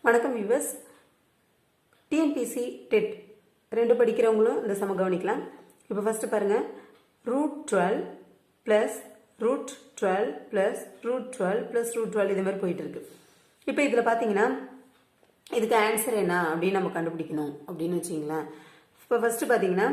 வணக்கம் viewers. TNPSC dead ரெண்டு படிக்கிறவங்களும் இந்த சம கவனிக்கலாம். இப்போ ஃபர்ஸ்ட் பாருங்க, √12 + √12 + √12 + √12 இது மாதிரி போயிட்டு இருக்கு. இப்போ இதில் பார்த்தீங்கன்னா இதுக்கு ஆன்சர் என்ன அப்படின்னு நம்ம கண்டுபிடிக்கணும் அப்படின்னு வச்சிங்களேன். இப்போ ஃபர்ஸ்ட் பார்த்தீங்கன்னா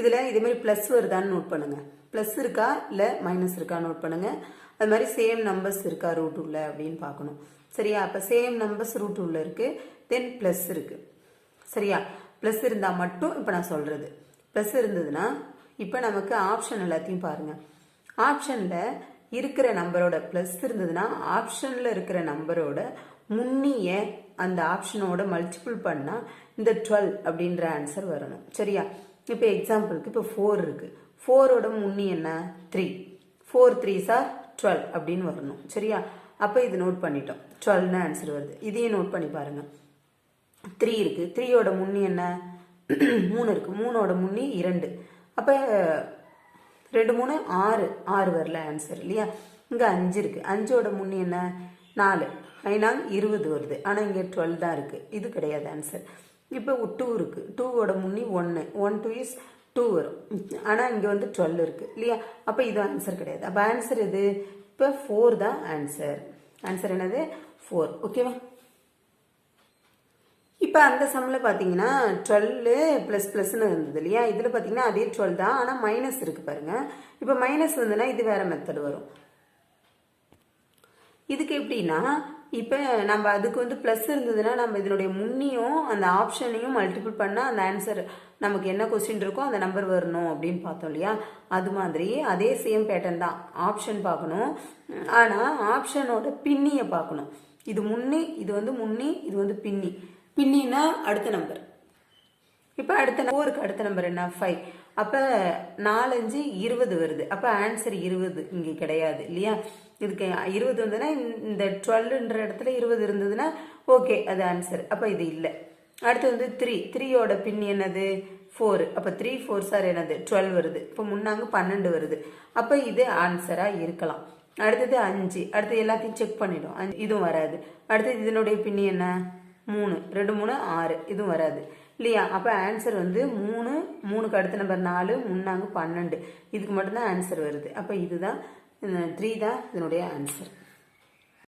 இதில் இதே மாதிரி ப்ளஸ் வருதான்னு நோட் பண்ணுங்க. ப்ளஸ் இருக்கா இல்லை மைனஸ் இருக்கா நோட் பண்ணுங்க. அது மாதிரி சேம் நம்பர்ஸ் இருக்கா ரூட் உள்ள அப்படின்னு பார்க்கணும். சரியா? அப்போ சேம் நம்பர்ஸ் ரூட் உள்ள இருக்கு, தென் ப்ளஸ் இருக்கு. சரியா? ப்ளஸ் இருந்தால் மட்டும் இப்போ நான் சொல்றது ப்ளஸ் இருந்ததுன்னா இப்போ நமக்கு ஆப்ஷன் எல்லாத்தையும் பாருங்க. ஆப்ஷனில் இருக்கிற நம்பரோட ப்ளஸ் இருந்ததுன்னா ஆப்ஷனில் இருக்கிற நம்பரோட முன்னிய அந்த ஆப்ஷனோட மல்டிபிள் பண்ணால் இந்த 12 அப்படின்ற ஆன்சர் வரணும். சரியா? இப்போ எக்ஸாம்பிளுக்கு இப்போ 4 இருக்கு, 4ஓட முன்னி என்ன 3, 4 3s are 12 அப்படின்னு வரணும். சரியா? அப்போ இது நோட் பண்ணிட்டோம், 12ன்னு ஆன்சர் வருது. இதையும் நோட் பண்ணி பாருங்க. 3 இருக்கு, 3ஓட முன்னி என்ன 3 இருக்கு, 3ஓட முன்னி 2, அப்போ 2 3 6, 6 வரல ஆன்சர் இல்லையா? இங்கே 5 இருக்கு, 5ஓட முன்னி என்ன 4, 5 20 வருது, ஆனால் இங்கே 12 தான் இருக்கு, இது கிடையாது ஆன்சர். இப்போ 2 இருக்கு, 2ஓட முன்னி 1, 1 2 is 2 வரும், ஆனால் இங்கே வந்து 12 இருக்கு இல்லையா? அப்போ இது ஆன்சர் கிடையாது. அப்போ ஆன்சர் எது? இப்போ 4 தான் ஆன்சர். ஆன்சர் என்னது? 4. ஓகேவா? இப்போ அந்த சம்மில் பார்த்தீங்கன்னா 12 ப்ளஸ் ப்ளஸ்ன்னு இருந்தது இல்லையா? இதில் பார்த்தீங்கன்னா அதே 12 தான், ஆனால் மைனஸ் இருக்கு பாருங்க. இப்போ மைனஸ் வந்துன்னா இது வேற மெத்தட் வரும். இதுக்கு எப்படின்னா இப்போ நம்ம அதுக்கு வந்து ப்ளஸ் இருந்ததுன்னா நம்ம இதனுடைய முன்னியும் அந்த ஆப்ஷனையும் மல்டிபிள் பண்ணால் அந்த ஆன்சர் நமக்கு என்ன கொஸ்டின் இருக்கோ அந்த நம்பர் வரணும் அப்படின்னு பார்த்தோம் இல்லையா? அது மாதிரி அதே சேம் பேட்டர்ன் தான். ஆப்ஷன் பார்க்கணும், ஆனால் ஆப்ஷனோட பின்னியை பார்க்கணும். இது முன்னி, இது வந்து முன்னி, இது வந்து பின்னி. பின்னின்னா அடுத்த நம்பர். இப்போ அடுத்த 4க்கு அடுத்த நம்பர் என்ன 5, அப்போ 4 5 20 வருது, அப்போ ஆன்சர் 20 இங்கே கிடையாது இல்லையா? இதுக்கு 20 வந்ததுன்னா இந்த 12ன்ற இடத்துல 20 இருந்ததுன்னா ஓகே அது ஆன்சர், அப்போ இது இல்லை. அடுத்து வந்து 3, 3ஓட பின் என்னது 4, அப்போ 3 4s are என்னது 12 வருது, இப்போ முன்னாங்க 12 வருது, அப்போ இது ஆன்சராக இருக்கலாம். அடுத்தது 5, அடுத்து எல்லாத்தையும் செக் பண்ணிடும், இதுவும் வராது. அடுத்தது இதனுடைய பின்னி என்ன 3, 2 3 6, இதுவும் வராது இல்லையா? அப்போ ஆன்சர் வந்து 3, 3க்கு அடுத்த நம்பர் 4, முன்னாங்க 12, இதுக்கு மட்டும்தான் ஆன்சர் வருது. அப்போ இதுதான் 3 தான் இதனுடைய ஆன்சர்.